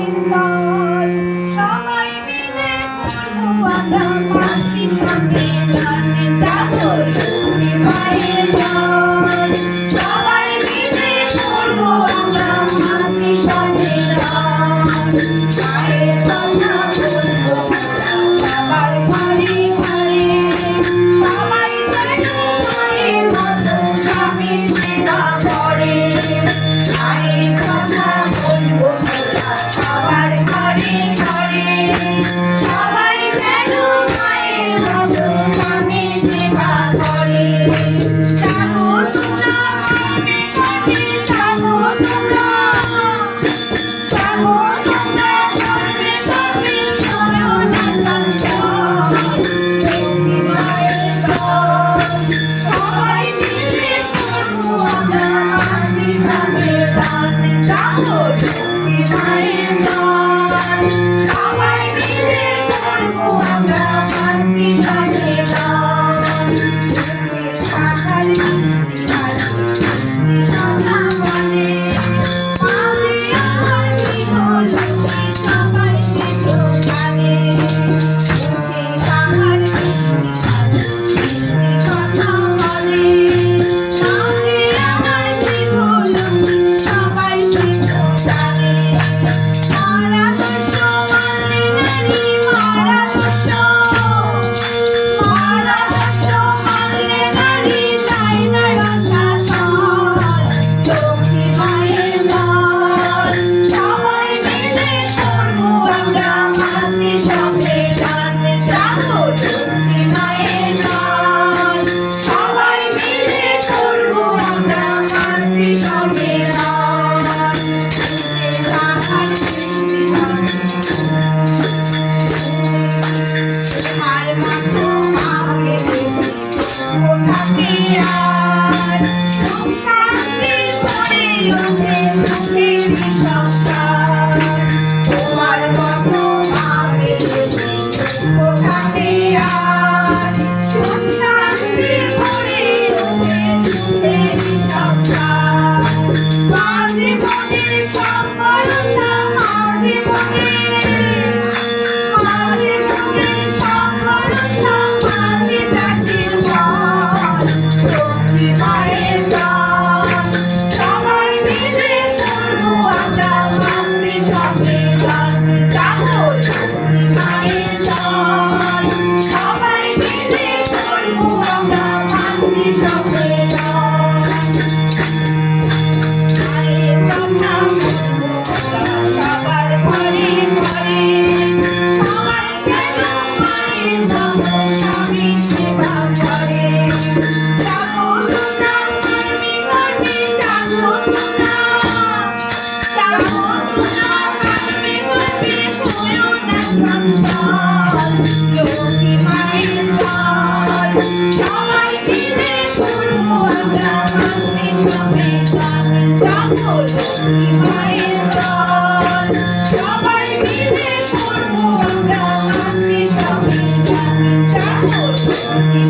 মায়ের দল সবাই মিলে করবো আমরা মাতৃ সম্মেলন জাগো লক্ষ্মী মায়ের দল সবাই মিলে করবো আমরা মাতৃ সম্মেলন মায়ের কথা বলবো সবার ঘরে ঘরে সবাই যেন মায়ের মতো স্বামীর সেবা করে মায়ের কথা বলবো সবার ঘরে ঘরে সবাই যেন মায়ের মতো স্বামীর সেবা করে জাগো তোমরা মনে মনে জাগো তোমরা জাগো তোমরা মনে মনে করো না সঞ্চয় লক্ষ্মী মায়ের দল সবাই মিলে করবো আমরা মাতৃ সম্মেলন জাগো লক্ষ্মী মায়ের দল সবাই মিলে করবো আমরা মাতৃ সম্মেলন সকাল কথা বলে মাঝে আমার কি হলো সবাই কিছু জানে মুখে কাহার কথা বলে মাঝে আমার কি হলো সবাই কিছু জানে মারা দুষ্ট মারলে নারী মারা দুষ্ট মারলে নারী যায় না রক্ষাতল লক্ষ্মী মায়ের দল সবাই মিলে করবো আমরা মাতৃ সম্মেলন জাগো লক্ষ্মী মায়ের দল সবাই মিলে করবো আমরা মাতৃ সম্মেলন আর মতো মাকে কোথাকে আর সুখ শান্তি করে লোকে সুখের সংসার তোমার মতো মাকে কোথাকে আর সুখ শান্তি করে লোকে সুখের সংসার মাঝে মনে সফলতা মাঝে মনে সফলতা মাঝে জাতির মন লক্ষ্মী মায়ের দল সবাই মিলে করবো আমরা মাতৃ সম্মেলন জাগো লক্ষ্মী মায়ের দল সবাই মিলে করবো আমরা মাতৃ সম্মেলন মায়ের কথা বলবো সবার ঘরে ঘরে সবাই যেন মায়ের মতো স্বামীর সেবা করে জাগো তোমরা মনে মনে জাগো তোমরা মনে মনে করো না সঞ্চয় লক্ষ্মী মায়ের দল সবাই মিলে করবো আমরা মাতৃ সম্মেলন জাগো লক্ষ্মী মায়ের দল সবাই মিলে করবো আমরা মাতৃ সম্মেলন জাগো লক্ষ্মী